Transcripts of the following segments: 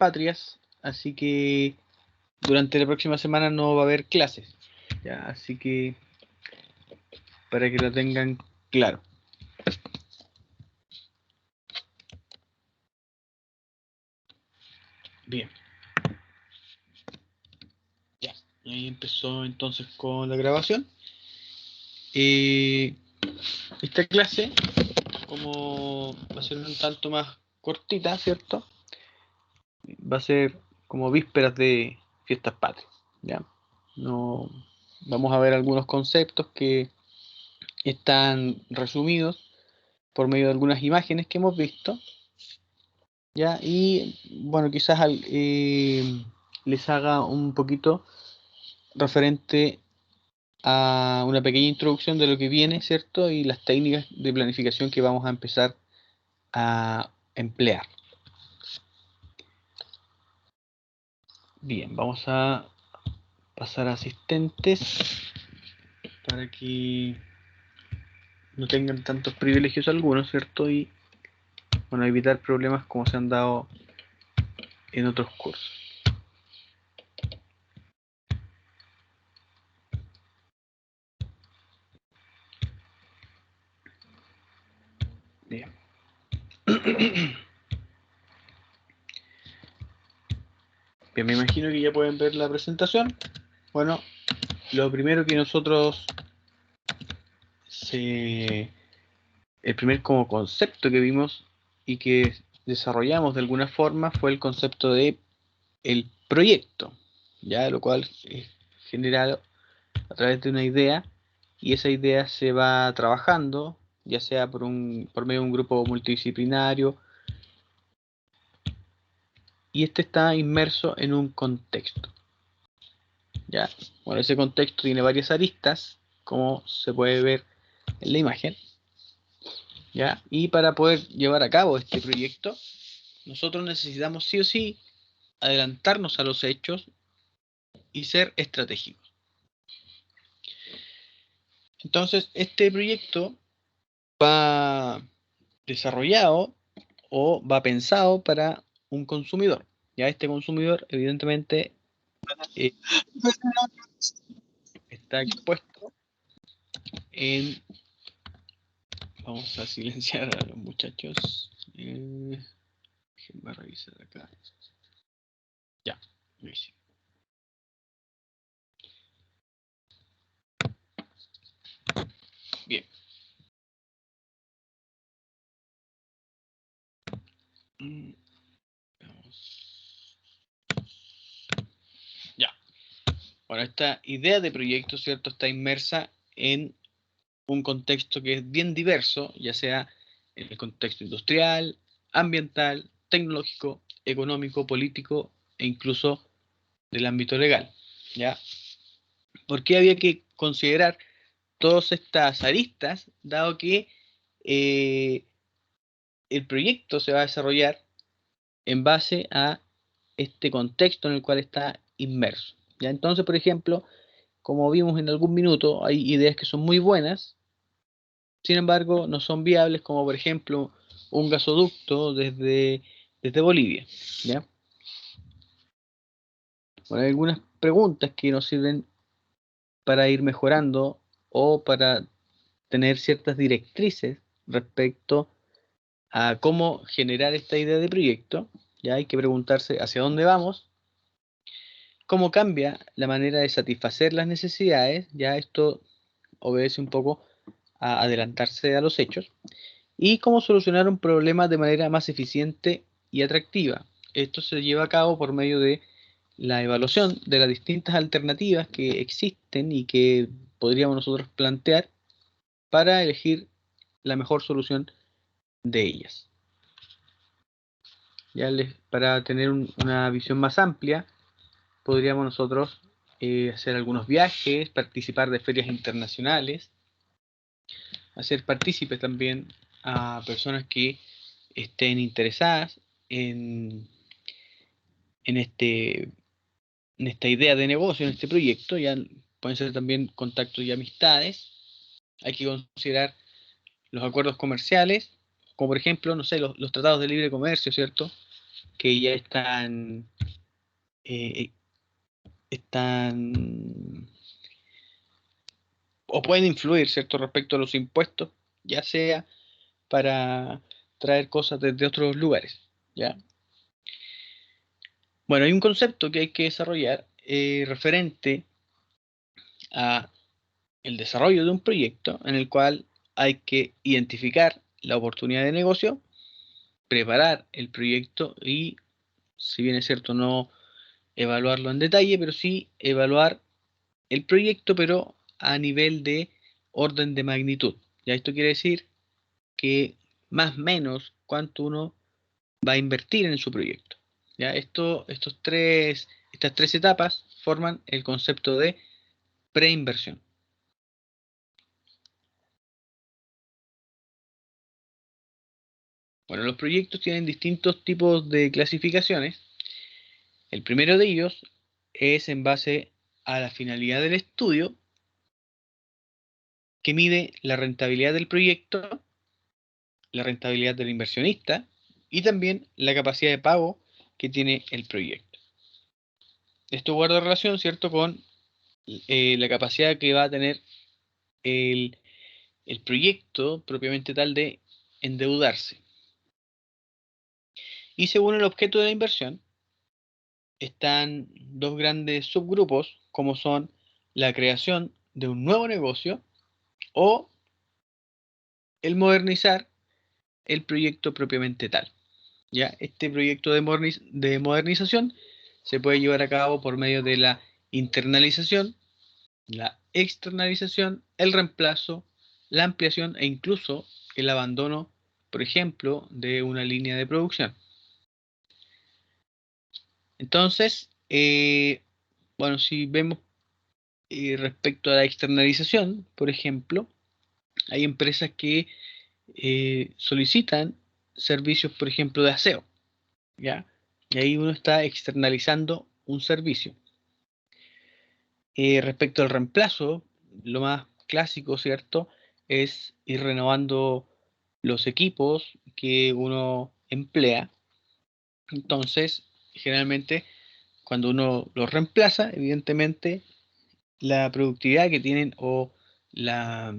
patrias, así que durante la próxima semana no va a haber clases, ¿ya? Así que para que lo tengan claro. Bien. Ya, ahí empezó entonces con la grabación. Esta clase, como va a ser un tanto más cortita, ¿cierto? Va a ser como vísperas de fiestas patrias, ¿ya? No, vamos a ver algunos conceptos que están resumidos por medio de algunas imágenes que hemos visto, ¿ya? Y bueno, quizás les haga un poquito referente a una pequeña introducción de lo que viene, ¿cierto? Y las técnicas de planificación que vamos a empezar a emplear. Bien, vamos a pasar a asistentes para que no tengan tantos privilegios algunos, ¿cierto? Y bueno, evitar problemas como se han dado en otros cursos. Bien. Bien, me imagino que ya pueden ver la presentación. Bueno, lo primero que nosotros el primer como concepto que vimos y que desarrollamos de alguna forma fue el concepto de el proyecto, ya lo cual es generado a través de una idea y esa idea se va trabajando, ya sea por medio de un grupo multidisciplinario y este está inmerso en un contexto. Ya, bueno, ese contexto tiene varias aristas, como se puede ver en la imagen, ya, y para poder llevar a cabo este proyecto, nosotros necesitamos sí o sí adelantarnos a los hechos y ser estratégicos. Entonces, este proyecto va desarrollado o va pensado para un consumidor. Ya este consumidor, evidentemente, eh, está expuesto en... Vamos a silenciar a los muchachos. Déjenme revisar acá. Ya, lo hice. Bien. Vamos. Ya. Bueno, esta idea de proyecto, ¿cierto? Está inmersa en un contexto que es bien diverso, ya sea en el contexto industrial, ambiental, tecnológico, económico, político e incluso del ámbito legal, ¿ya? ¿Por qué había que considerar todas estas aristas, dado que eh, el proyecto se va a desarrollar en base a este contexto en el cual está inmerso? ¿Ya? Entonces, por ejemplo, como vimos en algún minuto, hay ideas que son muy buenas, sin embargo, no son viables, como por ejemplo un gasoducto desde Bolivia, ¿ya? Bueno, hay algunas preguntas que nos sirven para ir mejorando o para tener ciertas directrices respecto a cómo generar esta idea de proyecto. Ya hay que preguntarse hacia dónde vamos, cómo cambia la manera de satisfacer las necesidades, ya esto obedece un poco a adelantarse a los hechos, y cómo solucionar un problema de manera más eficiente y atractiva. Esto se lleva a cabo por medio de la evaluación de las distintas alternativas que existen y que podríamos nosotros plantear para elegir la mejor solución de ellas. Para tener una visión más amplia, podríamos nosotros hacer algunos viajes, participar de ferias internacionales, hacer partícipes también a personas que estén interesadas en, en, este, en esta idea de negocio, en este proyecto. Ya pueden ser también contactos y amistades. Hay que considerar los acuerdos comerciales, como por ejemplo, no sé, los tratados de libre comercio, ¿cierto? que ya están o pueden influir, ¿cierto?, respecto a los impuestos, ya sea para traer cosas desde otros lugares, ¿ya? Bueno, hay un concepto que hay que desarrollar referente a el desarrollo de un proyecto en el cual hay que identificar la oportunidad de negocio, preparar el proyecto y, si bien es cierto, no evaluarlo en detalle, pero sí evaluar el proyecto, pero a nivel de orden de magnitud. Ya esto quiere decir que más o menos cuánto uno va a invertir en su proyecto. Ya estas tres etapas forman el concepto de preinversión. Bueno, los proyectos tienen distintos tipos de clasificaciones. El primero de ellos es en base a la finalidad del estudio, que mide la rentabilidad del proyecto, la rentabilidad del inversionista y también la capacidad de pago que tiene el proyecto. Esto guarda relación, ¿cierto?, con la capacidad que va a tener el proyecto propiamente tal de endeudarse. Y según el objeto de la inversión, están dos grandes subgrupos, como son la creación de un nuevo negocio o el modernizar el proyecto propiamente tal. ¿Ya? Este proyecto de modernización se puede llevar a cabo por medio de la internalización, la externalización, el reemplazo, la ampliación e incluso el abandono, por ejemplo, de una línea de producción. Entonces, bueno, si vemos respecto a la externalización, por ejemplo, hay empresas que solicitan servicios, por ejemplo, de aseo, ¿ya? Y ahí uno está externalizando un servicio. Respecto al reemplazo, lo más clásico, ¿cierto?, es ir renovando los equipos que uno emplea. Entonces, generalmente, cuando uno los reemplaza, evidentemente, la productividad que tienen o la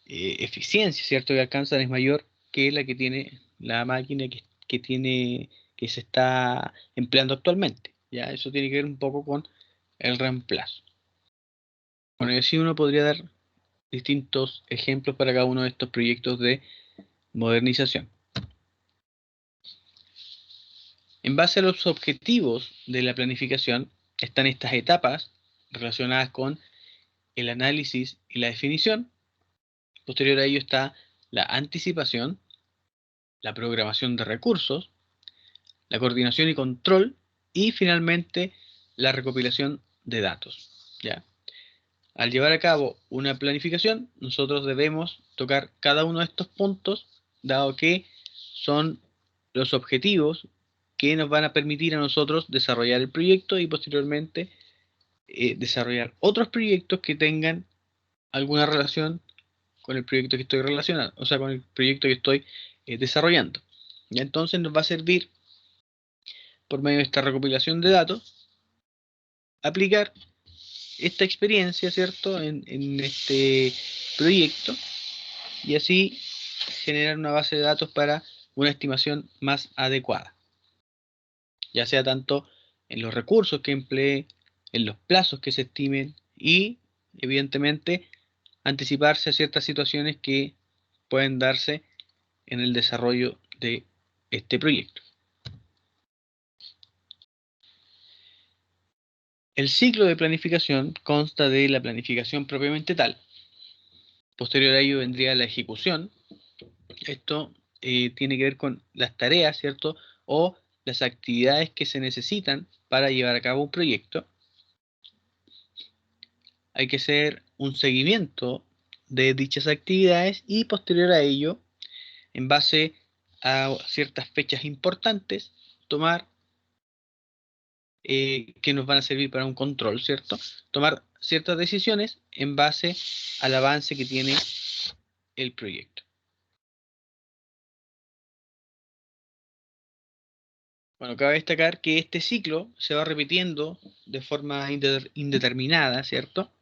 eficiencia, ¿cierto?, que alcanzan es mayor que la que tiene la máquina que se está empleando actualmente. Ya, eso tiene que ver un poco con el reemplazo. Bueno, y así uno podría dar distintos ejemplos para cada uno de estos proyectos de modernización. En base a los objetivos de la planificación están estas etapas relacionadas con el análisis y la definición. Posterior a ello está la anticipación, la programación de recursos, la coordinación y control y finalmente la recopilación de datos. ¿Ya? Al llevar a cabo una planificación, nosotros debemos tocar cada uno de estos puntos, dado que son los objetivos que nos van a permitir a nosotros desarrollar el proyecto y posteriormente desarrollar otros proyectos que tengan alguna relación con el proyecto que estoy relacionado, o sea, con el proyecto que estoy desarrollando. Y entonces nos va a servir, por medio de esta recopilación de datos, aplicar esta experiencia, ¿cierto?, en este proyecto y así generar una base de datos para una estimación más adecuada, ya sea tanto en los recursos que emplee, en los plazos que se estimen y, evidentemente, anticiparse a ciertas situaciones que pueden darse en el desarrollo de este proyecto. El ciclo de planificación consta de la planificación propiamente tal. Posterior a ello vendría la ejecución. Esto tiene que ver con las tareas, ¿cierto?, o las actividades que se necesitan para llevar a cabo un proyecto. Hay que hacer un seguimiento de dichas actividades y posterior a ello, en base a ciertas fechas importantes, tomar que nos van a servir para un control, ¿cierto? Tomar ciertas decisiones en base al avance que tiene el proyecto. Bueno, cabe destacar que este ciclo se va repitiendo de forma indeterminada, ¿cierto?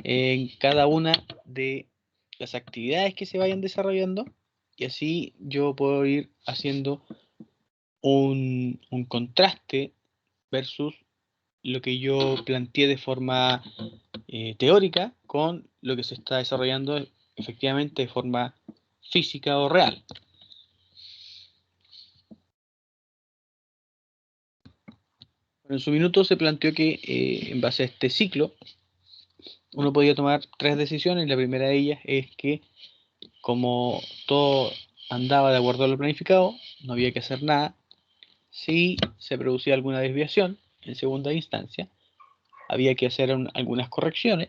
En cada una de las actividades que se vayan desarrollando, y así yo puedo ir haciendo un contraste versus lo que yo planteé de forma teórica con lo que se está desarrollando efectivamente de forma física o real. En su minuto se planteó que en base a este ciclo uno podía tomar tres decisiones. La primera de ellas es que como todo andaba de acuerdo a lo planificado, no había que hacer nada. Si se producía alguna desviación, en segunda instancia, había que hacer algunas correcciones,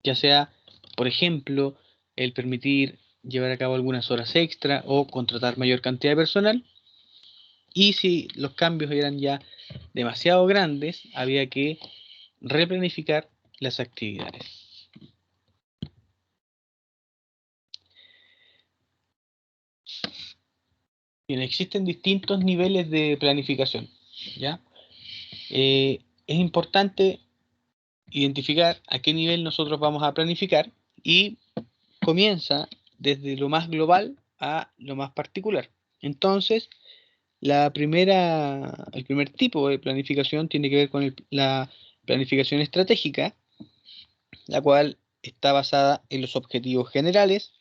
ya sea, por ejemplo, el permitir llevar a cabo algunas horas extra o contratar mayor cantidad de personal. Y si los cambios eran ya demasiado grandes, había que replanificar las actividades. Bien, existen distintos niveles de planificación, ¿ya? Es importante identificar a qué nivel nosotros vamos a planificar y comienza desde lo más global a lo más particular. Entonces, el primer tipo de planificación tiene que ver con la planificación estratégica, la cual está basada en los objetivos generales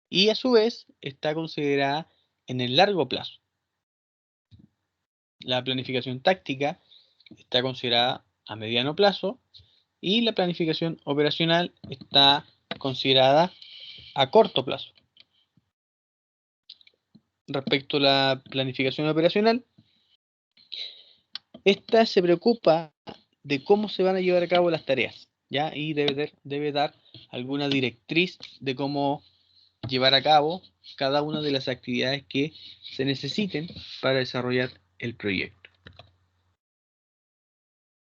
y a su vez está considerada en el largo plazo. La planificación táctica está considerada a mediano plazo y la planificación operacional está considerada a corto plazo. Respecto a la planificación operacional, esta se preocupa de cómo se van a llevar a cabo las tareas, ¿ya? Y debe dar alguna directriz de cómo llevar a cabo cada una de las actividades que se necesiten para desarrollar el proyecto.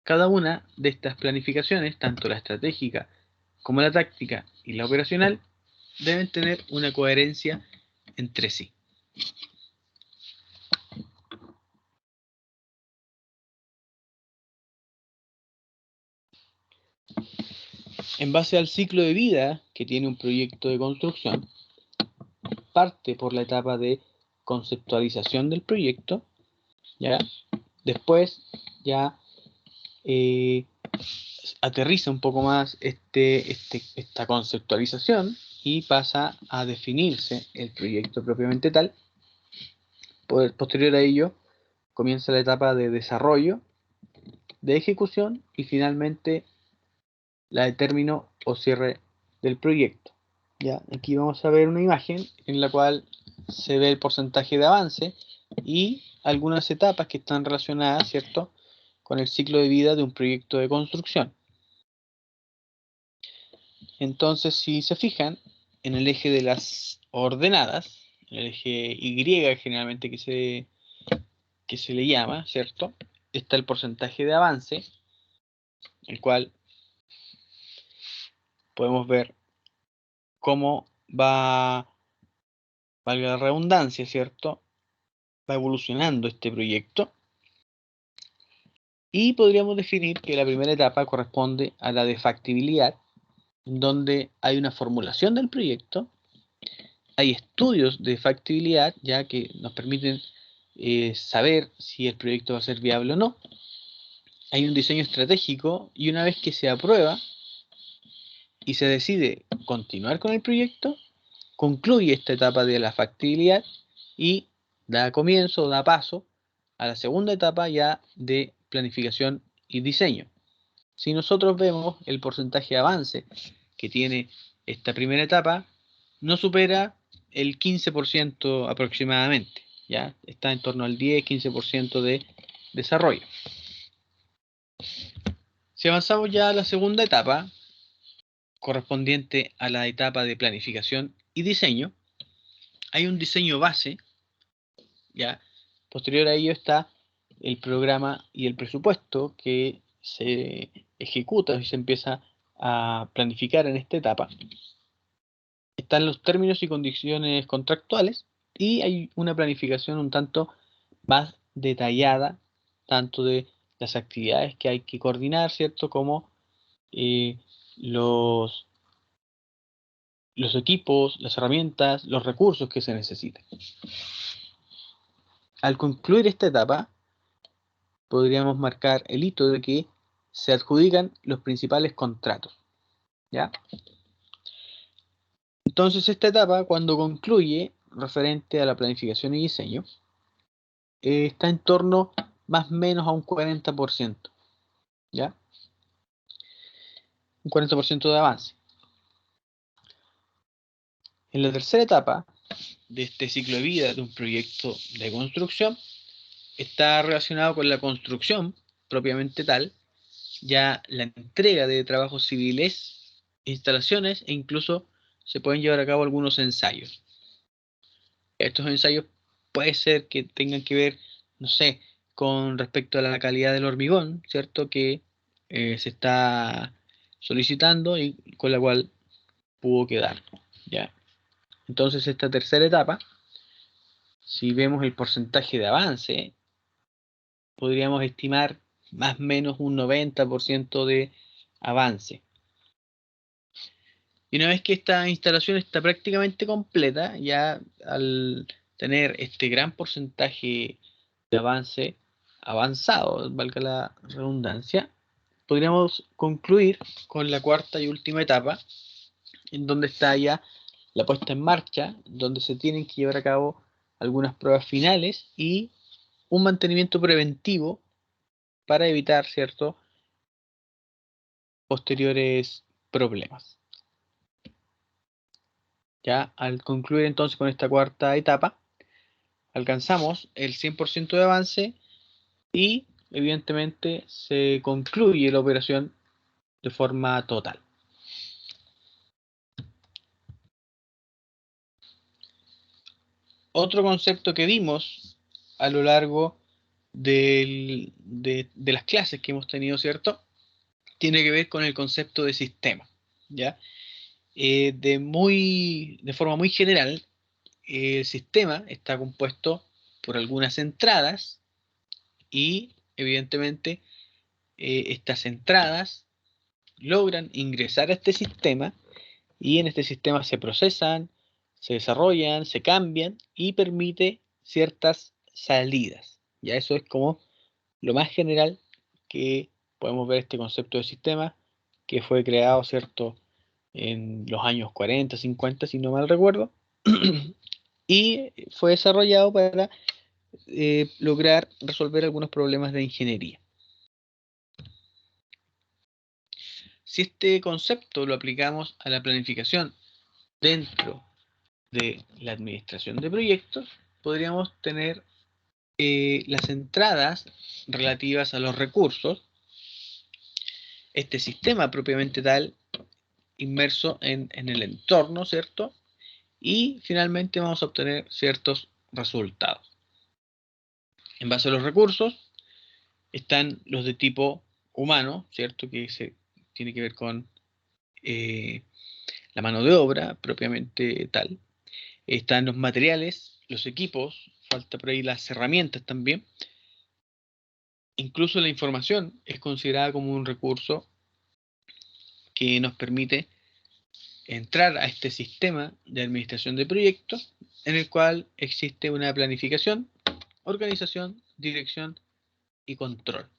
Cada una de estas planificaciones, tanto la estratégica como la táctica y la operacional, deben tener una coherencia entre sí. En base al ciclo de vida que tiene un proyecto de construcción, parte por la etapa de conceptualización del proyecto, ¿ya? Después ya aterriza un poco más esta conceptualización y pasa a definirse el proyecto propiamente tal. Posterior a ello comienza la etapa de desarrollo, de ejecución y finalmente la de término o cierre del proyecto. ¿Ya? Aquí vamos a ver una imagen en la cual se ve el porcentaje de avance y algunas etapas que están relacionadas, ¿cierto?, con el ciclo de vida de un proyecto de construcción. Entonces, si se fijan, en el eje de las ordenadas, el eje Y generalmente que se le llama, ¿cierto?, está el porcentaje de avance, el cual podemos ver cómo va, valga la redundancia, ¿cierto?, va evolucionando este proyecto. Y podríamos definir que la primera etapa corresponde a la de factibilidad, donde hay una formulación del proyecto, hay estudios de factibilidad, ya que nos permiten saber si el proyecto va a ser viable o no. Hay un diseño estratégico y una vez que se aprueba y se decide continuar con el proyecto, concluye esta etapa de la factibilidad y da comienzo, da paso a la segunda etapa ya de planificación y diseño. Si nosotros vemos el porcentaje de avance que tiene esta primera etapa, no supera el 15% aproximadamente, ¿ya? Está en torno al 10-15% de desarrollo. Si avanzamos ya a la segunda etapa, correspondiente a la etapa de planificación y diseño, hay un diseño base, ¿ya? Posterior a ello está el programa y el presupuesto que se ejecuta y se empieza a planificar en esta etapa. Están los términos y condiciones contractuales y hay una planificación un tanto más detallada, tanto de las actividades que hay que coordinar, ¿cierto? Como los equipos, las herramientas, los recursos que se necesitan. Al concluir esta etapa, podríamos marcar el hito de que se adjudican los principales contratos, ¿ya? Entonces, esta etapa, cuando concluye, referente a la planificación y diseño, está en torno más o menos a un 40%, ¿ya? Un 40% de avance. En la tercera etapa de este ciclo de vida de un proyecto de construcción, está relacionado con la construcción propiamente tal, ya la entrega de trabajos civiles, instalaciones e incluso se pueden llevar a cabo algunos ensayos. Estos ensayos puede ser que tengan que ver, no sé, con respecto a la calidad del hormigón, ¿cierto? Que se está solicitando y con la cual pudo quedar, ¿ya? Entonces, esta tercera etapa, si vemos el porcentaje de avance, podríamos estimar más o menos un 90% de avance. Y una vez que esta instalación está prácticamente completa, ya al tener este gran porcentaje de avance avanzado, valga la redundancia, podríamos concluir con la cuarta y última etapa, en donde está ya la puesta en marcha, donde se tienen que llevar a cabo algunas pruebas finales y un mantenimiento preventivo para evitar, ¿cierto?, posteriores problemas. Ya al concluir entonces con esta cuarta etapa, alcanzamos el 100% de avance y evidentemente se concluye la operación de forma total. Otro concepto que vimos a lo largo de las clases que hemos tenido, ¿cierto? Tiene que ver con el concepto de sistema, ¿ya? De forma muy general, el sistema está compuesto por algunas entradas y evidentemente estas entradas logran ingresar a este sistema y en este sistema se procesan, se desarrollan, se cambian y permite ciertas salidas. Ya eso es como lo más general que podemos ver este concepto de sistema que fue creado, ¿cierto?, en los años 40, 50, si no mal recuerdo, y fue desarrollado para lograr resolver algunos problemas de ingeniería. Si este concepto lo aplicamos a la planificación dentro de la administración de proyectos, podríamos tener las entradas relativas a los recursos, este sistema propiamente tal, inmerso en el entorno, ¿cierto? Y finalmente vamos a obtener ciertos resultados. En base a los recursos están los de tipo humano, ¿cierto? Que se tiene que ver con la mano de obra propiamente tal. Están los materiales, los equipos, falta por ahí las herramientas también. Incluso la información es considerada como un recurso que nos permite entrar a este sistema de administración de proyectos en el cual existe una planificación, organización, dirección y control.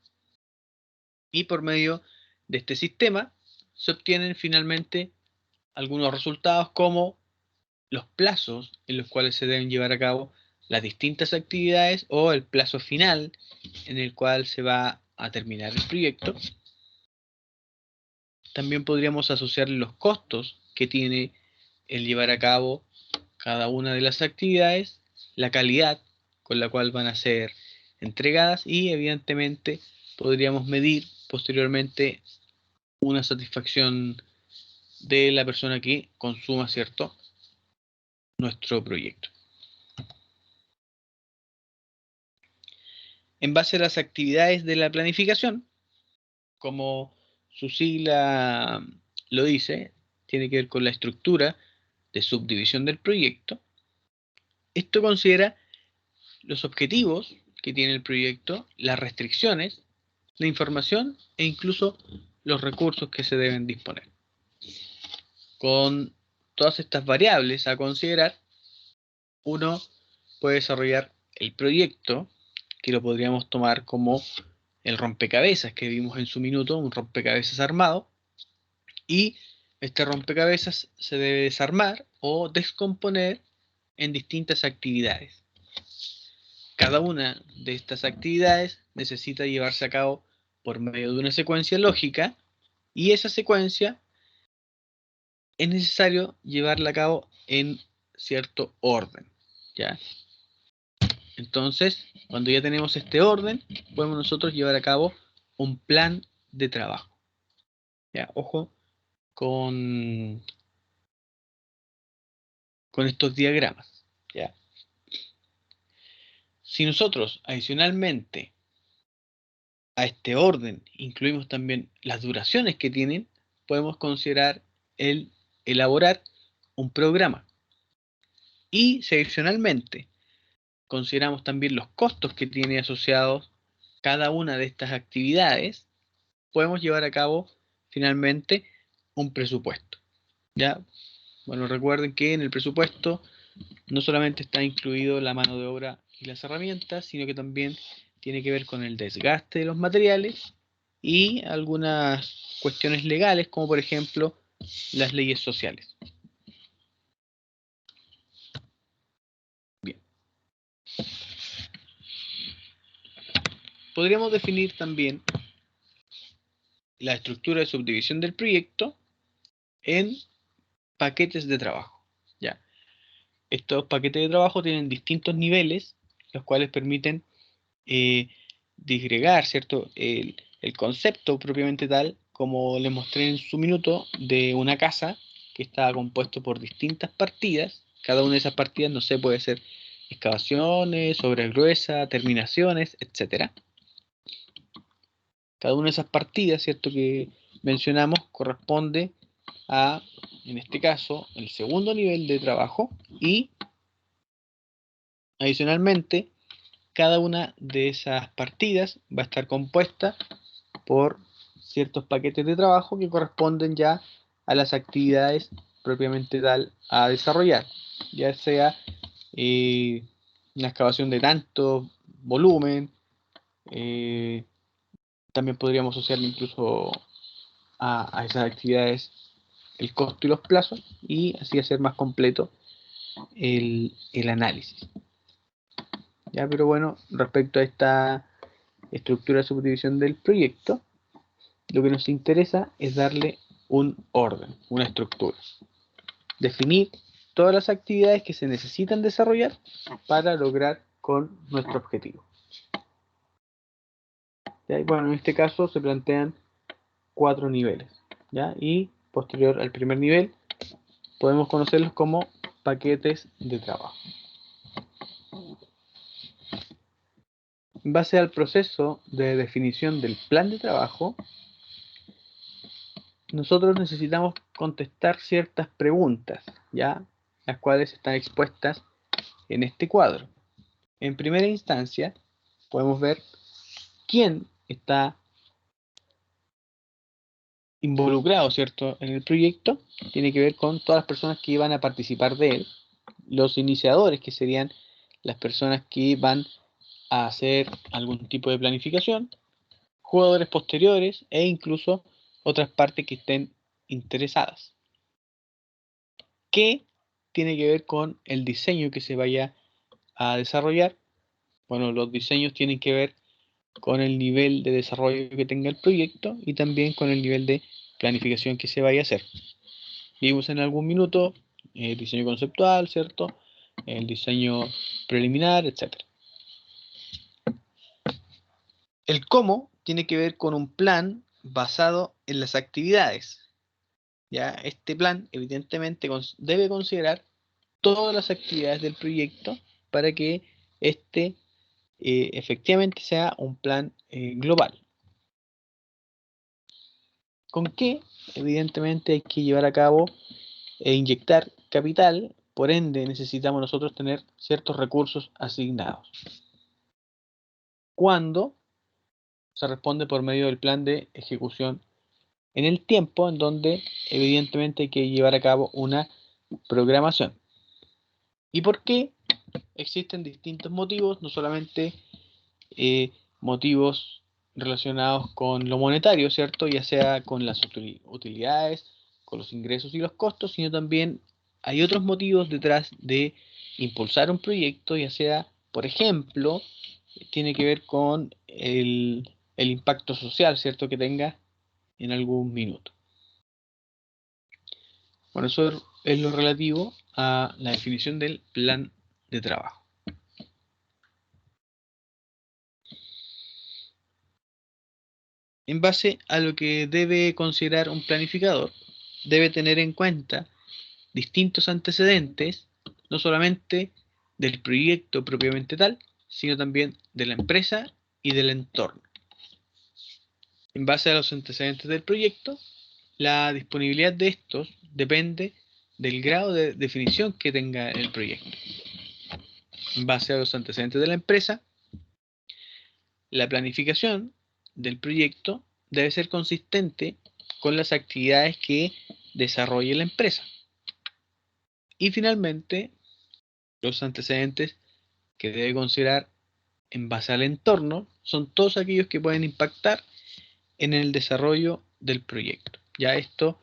Y por medio de este sistema se obtienen finalmente algunos resultados como los plazos en los cuales se deben llevar a cabo las distintas actividades o el plazo final en el cual se va a terminar el proyecto. También podríamos asociar los costos que tiene el llevar a cabo cada una de las actividades, la calidad con la cual van a ser entregadas y evidentemente podríamos medir posteriormente una satisfacción de la persona que consuma, ¿cierto?, nuestro proyecto. En base a las actividades de la planificación, como su sigla lo dice, tiene que ver con la estructura de subdivisión del proyecto. Esto considera los objetivos que tiene el proyecto, las restricciones, la información e incluso los recursos que se deben disponer. Con todas estas variables a considerar, uno puede desarrollar el proyecto, que lo podríamos tomar como el rompecabezas que vimos en su minuto, un rompecabezas armado, y este rompecabezas se debe desarmar o descomponer en distintas actividades. Cada una de estas actividades necesita llevarse a cabo por medio de una secuencia lógica, y esa secuencia es necesario llevarla a cabo en cierto orden, ¿ya? Entonces, cuando ya tenemos este orden, podemos nosotros llevar a cabo un plan de trabajo. ¿Ya? Ojo con estos diagramas, ¿ya? Si nosotros adicionalmente a este orden incluimos también las duraciones que tienen, podemos considerar el elaborar un programa. Y si adicionalmente consideramos también los costos que tiene asociados cada una de estas actividades, podemos llevar a cabo finalmente un presupuesto. ¿Ya? Bueno, recuerden que en el presupuesto no solamente está incluido la mano de obra y las herramientas, sino que también tiene que ver con el desgaste de los materiales y algunas cuestiones legales, como por ejemplo las leyes sociales. Bien. Podríamos definir también la estructura de subdivisión del proyecto en paquetes de trabajo. ¿Ya? Estos paquetes de trabajo tienen distintos niveles, los cuales permiten disgregar, ¿cierto? El concepto propiamente tal, como les mostré en su minuto, de una casa que está compuesto por distintas partidas. Cada una de esas partidas, no sé, puede ser excavaciones, obra gruesa, terminaciones, etcétera. Cada una de esas partidas, ¿cierto?, que mencionamos corresponde a, en este caso, el segundo nivel de trabajo, y adicionalmente cada una de esas partidas va a estar compuesta por ciertos paquetes de trabajo que corresponden ya a las actividades propiamente tal a desarrollar, ya sea una excavación de tanto volumen, también podríamos asociarle incluso a esas actividades el costo y los plazos, y así hacer más completo el análisis. ¿Ya? Pero bueno, respecto a esta estructura de subdivisión del proyecto, lo que nos interesa es darle un orden, una estructura. Definir todas las actividades que se necesitan desarrollar para lograr con nuestro objetivo. ¿Ya? Y bueno, en este caso se plantean 4 niveles, ¿ya? Y posterior al primer nivel podemos conocerlos como paquetes de trabajo. En base al proceso de definición del plan de trabajo, nosotros necesitamos contestar ciertas preguntas, ¿ya? Las cuales están expuestas en este cuadro. En primera instancia, podemos ver quién está involucrado, ¿cierto?, en el proyecto. Tiene que ver con todas las personas que van a participar de él, los iniciadores, que serían las personas que van a hacer algún tipo de planificación, jugadores posteriores e incluso otras partes que estén interesadas. ¿Qué tiene que ver con el diseño que se vaya a desarrollar? Bueno, los diseños tienen que ver con el nivel de desarrollo que tenga el proyecto y también con el nivel de planificación que se vaya a hacer. Vimos en algún minuto el diseño conceptual, ¿cierto? El diseño preliminar, etc. El cómo tiene que ver con un plan basado en las actividades. Ya, este plan evidentemente debe considerar todas las actividades del proyecto para que este efectivamente sea un plan global. ¿Con qué? Evidentemente hay que llevar a cabo e inyectar capital, por ende necesitamos nosotros tener ciertos recursos asignados. cuando se responde por medio del plan de ejecución en el tiempo, en donde evidentemente hay que llevar a cabo una programación. ¿Y por qué? Existen distintos motivos, no solamente motivos relacionados con lo monetario, ¿cierto? Ya sea con las utilidades, con los ingresos y los costos, sino también hay otros motivos detrás de impulsar un proyecto, ya sea, por ejemplo, tiene que ver con el impacto social, ¿cierto? Que tenga en algún minuto. Bueno, eso es lo relativo a la definición del plan de trabajo. En base a lo que debe considerar un planificador, debe tener en cuenta distintos antecedentes, no solamente del proyecto propiamente tal, sino también de la empresa y del entorno. En base a los antecedentes del proyecto, la disponibilidad de estos depende del grado de definición que tenga el proyecto. En base a los antecedentes de la empresa, la planificación del proyecto debe ser consistente con las actividades que desarrolle la empresa. Y finalmente, los antecedentes que debe considerar en base al entorno son todos aquellos que pueden impactar en el desarrollo del proyecto. Ya esto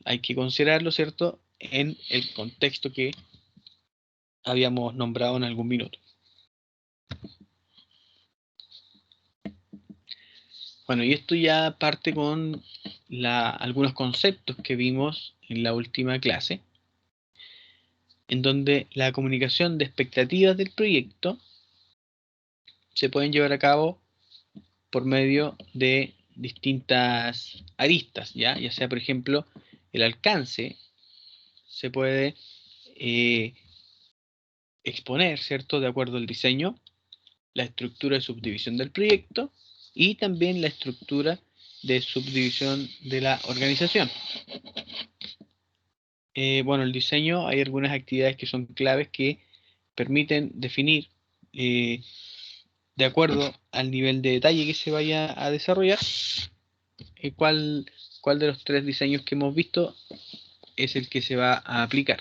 hay que considerarlo, ¿cierto?, en el contexto que habíamos nombrado en algún minuto. Bueno, y esto ya parte con algunos conceptos que vimos en la última clase, en donde la comunicación de expectativas del proyecto se pueden llevar a cabo por medio de distintas aristas, ya sea, por ejemplo, el alcance se puede exponer, ¿cierto?, de acuerdo al diseño, la estructura de subdivisión del proyecto y también la estructura de subdivisión de la organización. Bueno, el diseño, hay algunas actividades que son claves que permiten definir, de acuerdo al nivel de detalle que se vaya a desarrollar, cuál de los tres diseños que hemos visto es el que se va a aplicar.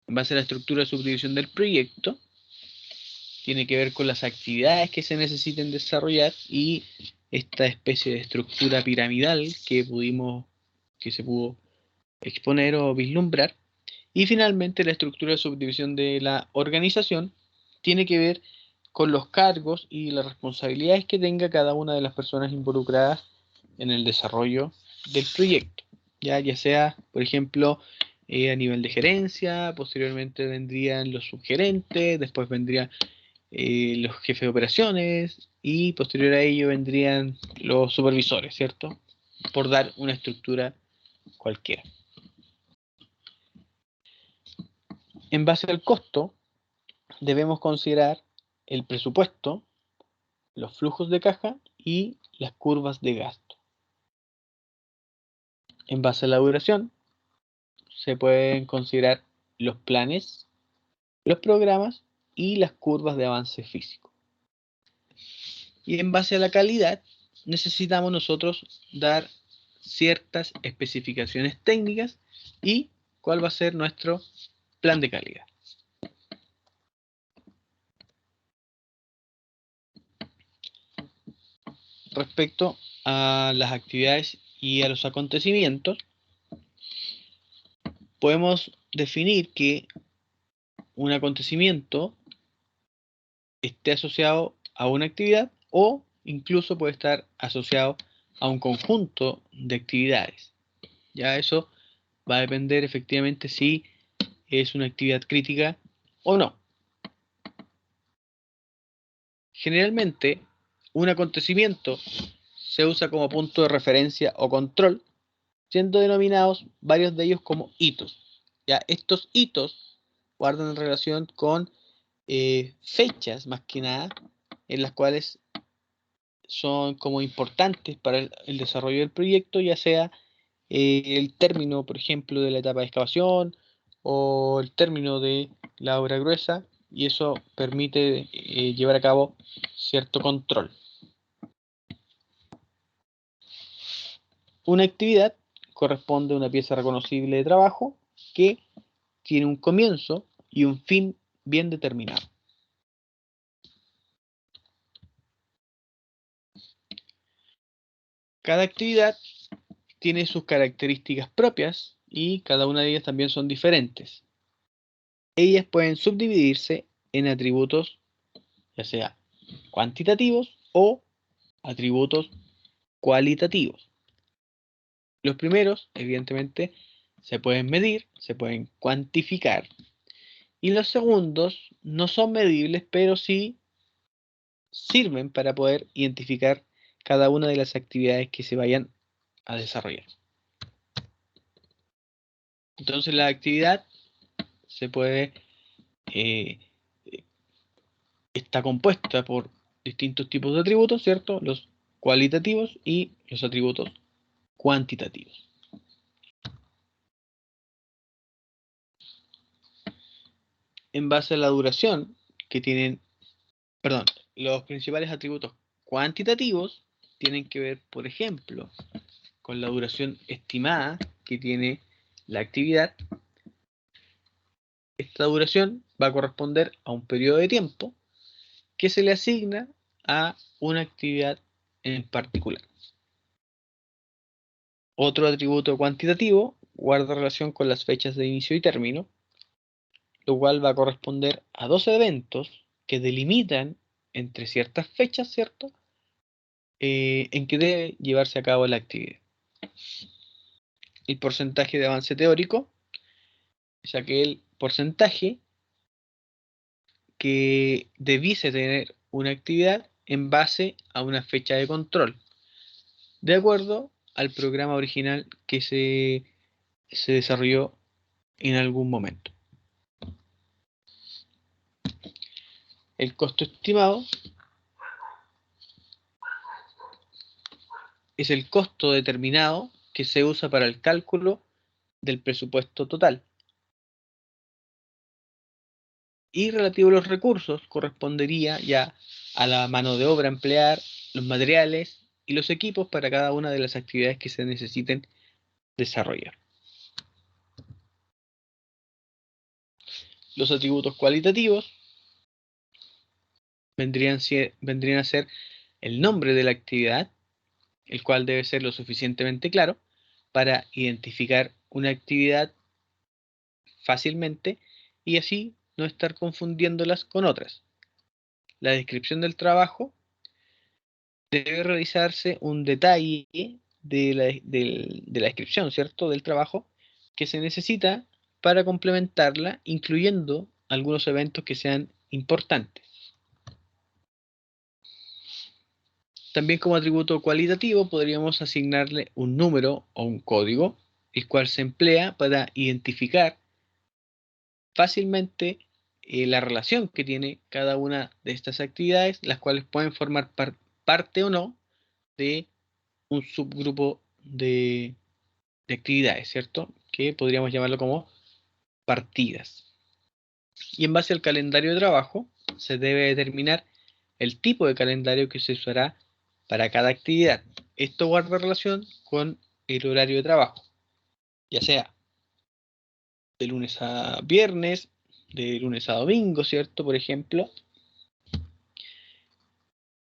En base a la estructura de subdivisión del proyecto, tiene que ver con las actividades que se necesiten desarrollar y esta especie de estructura piramidal que se pudo exponer o vislumbrar. Y finalmente la estructura de subdivisión de la organización tiene que ver con los cargos y las responsabilidades que tenga cada una de las personas involucradas en el desarrollo del proyecto. Ya sea, por ejemplo, a nivel de gerencia, posteriormente vendrían los subgerentes, después vendrían los jefes de operaciones y posterior a ello vendrían los supervisores, ¿cierto? Por dar una estructura cualquiera. En base al costo, debemos considerar el presupuesto, los flujos de caja y las curvas de gasto. En base a la duración, se pueden considerar los planes, los programas y las curvas de avance físico. Y en base a la calidad, necesitamos nosotros dar ciertas especificaciones técnicas y cuál va a ser nuestro plan de calidad. Respecto a las actividades y a los acontecimientos, podemos definir que un acontecimiento esté asociado a una actividad o incluso puede estar asociado a un conjunto de actividades. Ya eso va a depender efectivamente si es una actividad crítica o no. Generalmente, un acontecimiento se usa como punto de referencia o control, siendo denominados varios de ellos como hitos. Ya, estos hitos guardan relación con fechas, más que nada, en las cuales son como importantes para el desarrollo del proyecto, ya sea el término, por ejemplo, de la etapa de excavación o el término de la obra gruesa y eso permite llevar a cabo cierto control. Una actividad corresponde a una pieza reconocible de trabajo que tiene un comienzo y un fin bien determinado. Cada actividad tiene sus características propias y cada una de ellas también son diferentes. Ellas pueden subdividirse en atributos, ya sea cuantitativos o atributos cualitativos. Los primeros, evidentemente, se pueden medir, se pueden cuantificar, y los segundos no son medibles, pero sí sirven para poder identificar cada una de las actividades que se vayan a desarrollar. Entonces la actividad se puede está compuesta por distintos tipos de atributos, ¿cierto? Los cualitativos y los atributos cuantitativos. En base a la duración que tienen, perdón, los principales atributos cuantitativos tienen que ver, por ejemplo, con la duración estimada que tiene la actividad. Esta duración va a corresponder a un periodo de tiempo que se le asigna a una actividad en particular. Otro atributo cuantitativo guarda relación con las fechas de inicio y término, lo cual va a corresponder a dos eventos que delimitan entre ciertas fechas, ¿cierto? En que debe llevarse a cabo la actividad. El porcentaje de avance teórico es aquel porcentaje que debiese tener una actividad en base a una fecha de control, de acuerdo al programa original que se desarrolló en algún momento. El costo estimado es el costo determinado que se usa para el cálculo del presupuesto total. Y relativo a los recursos, correspondería ya a la mano de obra a emplear, los materiales y los equipos para cada una de las actividades que se necesiten desarrollar. Los atributos cualitativos vendrían a ser el nombre de la actividad, el cual debe ser lo suficientemente claro para identificar una actividad fácilmente y así no estar confundiéndolas con otras. La descripción del trabajo debe realizarse un detalle de la descripción, ¿cierto? Del trabajo que se necesita para complementarla, incluyendo algunos eventos que sean importantes. También como atributo cualitativo podríamos asignarle un número o un código, el cual se emplea para identificar fácilmente la relación que tiene cada una de estas actividades, las cuales pueden formar parte o no de un subgrupo de actividades, ¿cierto? Que podríamos llamarlo como partidas. Y en base al calendario de trabajo, se debe determinar el tipo de calendario que se usará para cada actividad. Esto guarda relación con el horario de trabajo, ya sea de lunes a viernes, de lunes a domingo, ¿cierto? Por ejemplo.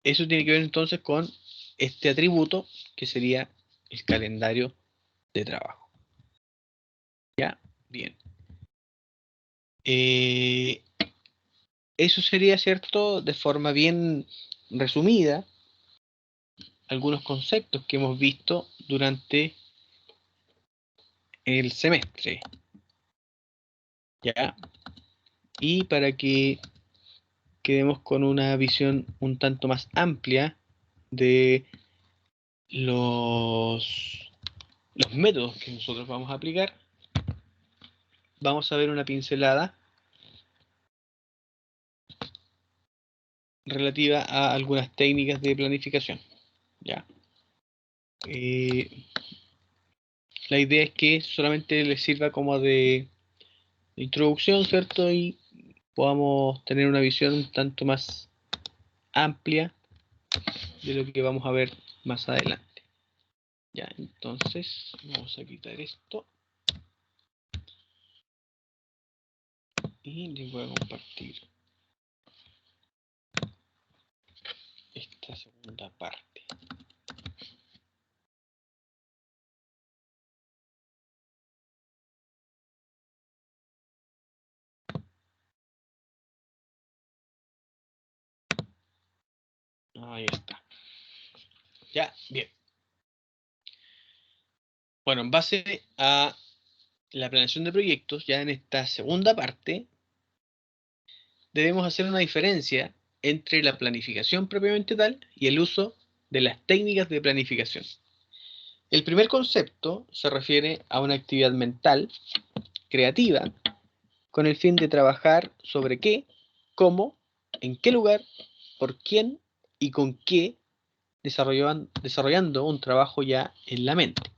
Eso tiene que ver entonces con este atributo que sería el calendario de trabajo. ¿Ya? Bien. Eso sería, ¿cierto? De forma bien resumida, algunos conceptos que hemos visto durante el semestre. ¿Ya? Y para que quedemos con una visión un tanto más amplia de los métodos que nosotros vamos a aplicar, vamos a ver una pincelada relativa a algunas técnicas de planificación. ¿Ya? La idea es que solamente les sirva como de introducción, ¿cierto? Y podamos tener una visión un tanto más amplia de lo que vamos a ver más adelante. Ya, entonces vamos a quitar esto y les voy a compartir esta segunda parte. Ahí está. Ya, bien. Bueno, en base a la planeación de proyectos, ya en esta segunda parte, debemos hacer una diferencia entre la planificación propiamente tal y el uso de las técnicas de planificación. El primer concepto se refiere a una actividad mental, creativa, con el fin de trabajar sobre qué, cómo, en qué lugar, por quién y con qué, desarrollando un trabajo ya en la mente.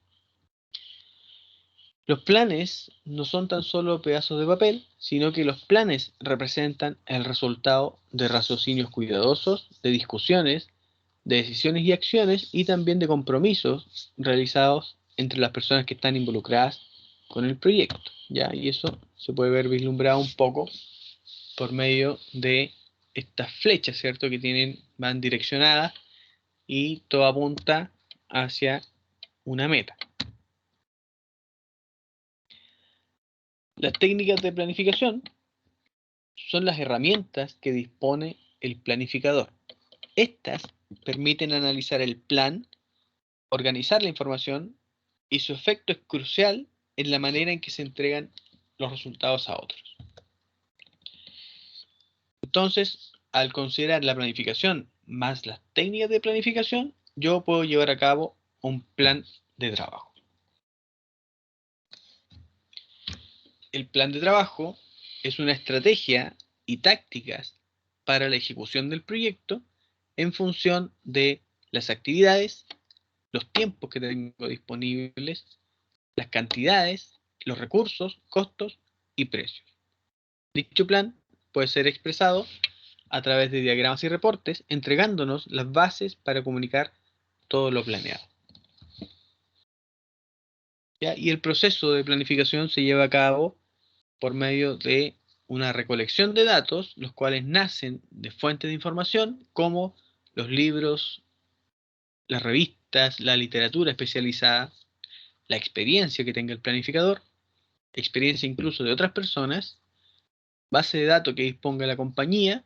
Los planes no son tan solo pedazos de papel, sino que los planes representan el resultado de raciocinios cuidadosos, de discusiones, de decisiones y acciones, y también de compromisos realizados entre las personas que están involucradas con el proyecto, ¿ya? Y eso se puede ver vislumbrado un poco por medio de estas flechas, ¿cierto? Que van direccionadas y todo apunta hacia una meta. Las técnicas de planificación son las herramientas que dispone el planificador. Estas permiten analizar el plan, organizar la información y su efecto es crucial en la manera en que se entregan los resultados a otros. Entonces, al considerar la planificación más las técnicas de planificación, yo puedo llevar a cabo un plan de trabajo. El plan de trabajo es una estrategia y tácticas para la ejecución del proyecto en función de las actividades, los tiempos que tengo disponibles, las cantidades, los recursos, costos y precios. Dicho plan puede ser expresado a través de diagramas y reportes, entregándonos las bases para comunicar todo lo planeado. ¿Ya? Y el proceso de planificación se lleva a cabo por medio de una recolección de datos, los cuales nacen de fuentes de información como los libros, las revistas, la literatura especializada, la experiencia que tenga el planificador, experiencia incluso de otras personas, base de datos que disponga la compañía,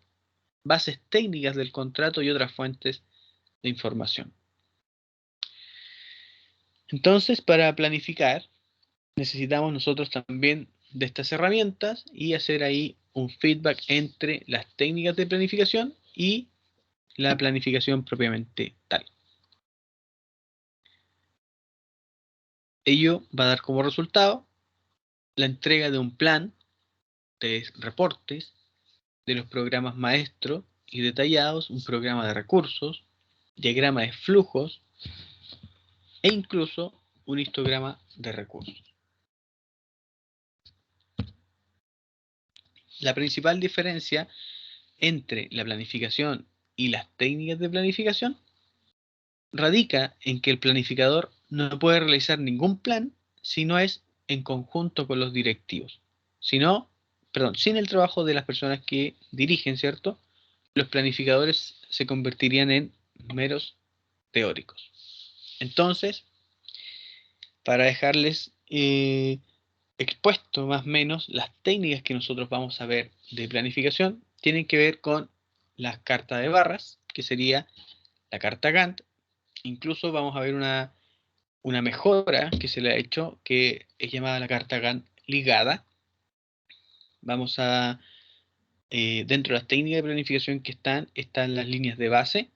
bases técnicas del contrato y otras fuentes de información. Entonces, para planificar, necesitamos nosotros también de estas herramientas y hacer ahí un feedback entre las técnicas de planificación y la planificación propiamente tal. Ello va a dar como resultado la entrega de un plan de reportes, de los programas maestros y detallados, un programa de recursos, diagrama de flujos e incluso un histograma de recursos. La principal diferencia entre la planificación y las técnicas de planificación radica en que el planificador no puede realizar ningún plan si no es en conjunto con los directivos. Sin el trabajo de las personas que dirigen, ¿cierto? Los planificadores se convertirían en meros teóricos. Entonces, para dejarles expuesto más o menos las técnicas que nosotros vamos a ver de planificación, tienen que ver con las cartas de barras, que sería la carta Gantt. Incluso vamos a ver una mejora que se le ha hecho, que es llamada la carta Gantt ligada. Vamos a, dentro de las técnicas de planificación que están las líneas de base,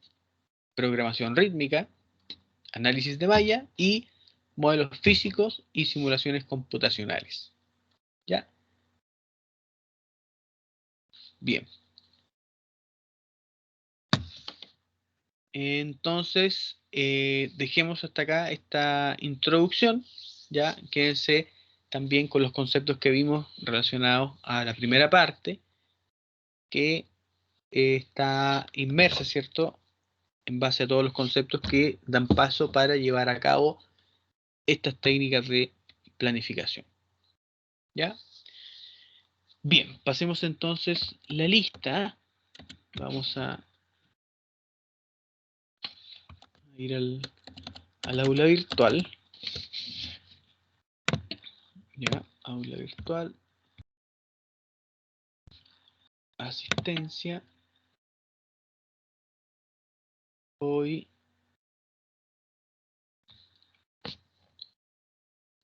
programación rítmica, análisis de malla y modelos físicos y simulaciones computacionales. ¿Ya? Bien. Entonces, dejemos hasta acá esta introducción, ya quédense también con los conceptos que vimos relacionados a la primera parte que está inmersa, ¿cierto?, en base a todos los conceptos que dan paso para llevar a cabo estas técnicas de planificación. ¿Ya? Bien, pasemos entonces la lista. Vamos a ir al aula virtual. Ya, aula virtual. Asistencia. Hoy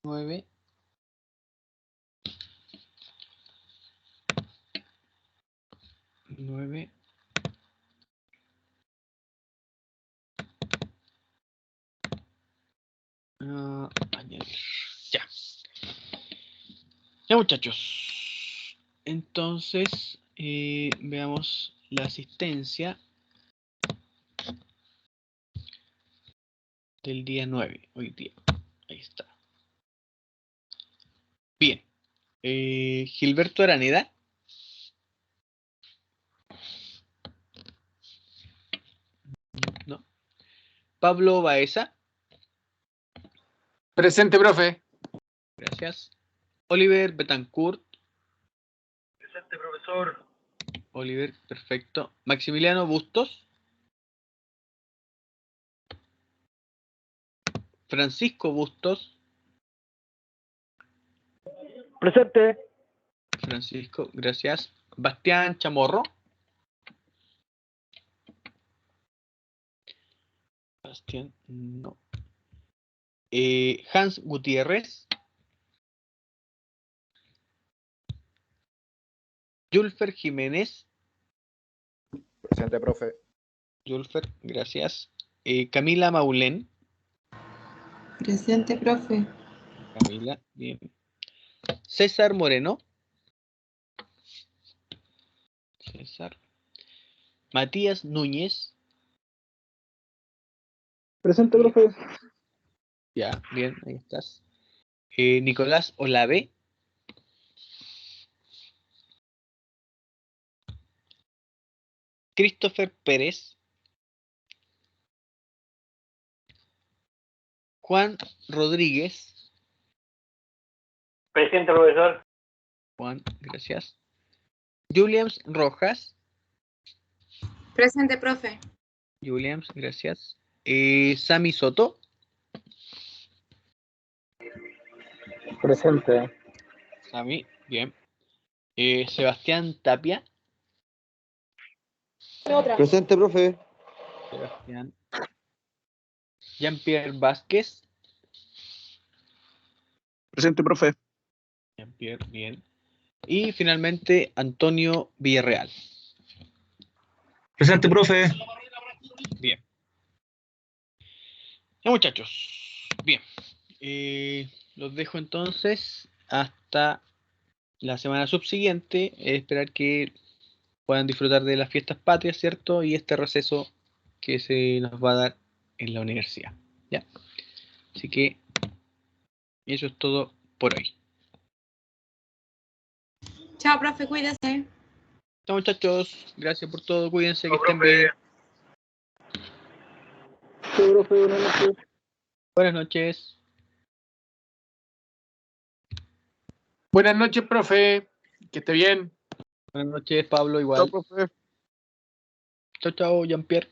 9. Añadir. Ya. Ya, muchachos. Entonces, veamos la asistencia del día 9, hoy día. Ahí está. Bien. Gilberto Araneda. No. Pablo Baeza. Presente, profe. Gracias. Oliver Betancourt. Presente, profesor. Oliver, perfecto. Maximiliano Bustos. Francisco Bustos. Presente. Francisco, gracias. Bastián Chamorro. Bastián, no. Hans Gutiérrez. Yulfer Jiménez. Presente, profe. Yulfer, gracias. Camila Maulén. Presente, profe. Camila, bien. César Moreno. César. Matías Núñez. Presente, profe. Ya, bien, ahí estás. Nicolás Olave. Christopher Pérez. Juan Rodríguez. Presente, profesor. Juan, gracias. Williams Rojas. Presente, profe. Williams, gracias. Sami Soto. Presente. Sami, bien. Sebastián Tapia. Presente, profe. Sebastián. Jean-Pierre Vázquez. Presente, profe. Jean-Pierre, bien. Y finalmente Antonio Villarreal. Presente, profe. Bien. Ya, muchachos. Bien. Los dejo entonces hasta la semana subsiguiente. Esperar que puedan disfrutar de las fiestas patrias, ¿cierto? Y este receso que se nos va a dar en la universidad. ¿Ya? Así que eso es todo por hoy. Chao, profe, cuídese. Chao, muchachos. Gracias por todo. Cuídense, que Chao, estén profe. bien. Sí, profe, buenas noches. Buenas noches. Buenas noches, profe. Que esté bien. Buenas noches, Pablo. Chao, Igual. profe. Chao, chao, Jean-Pierre.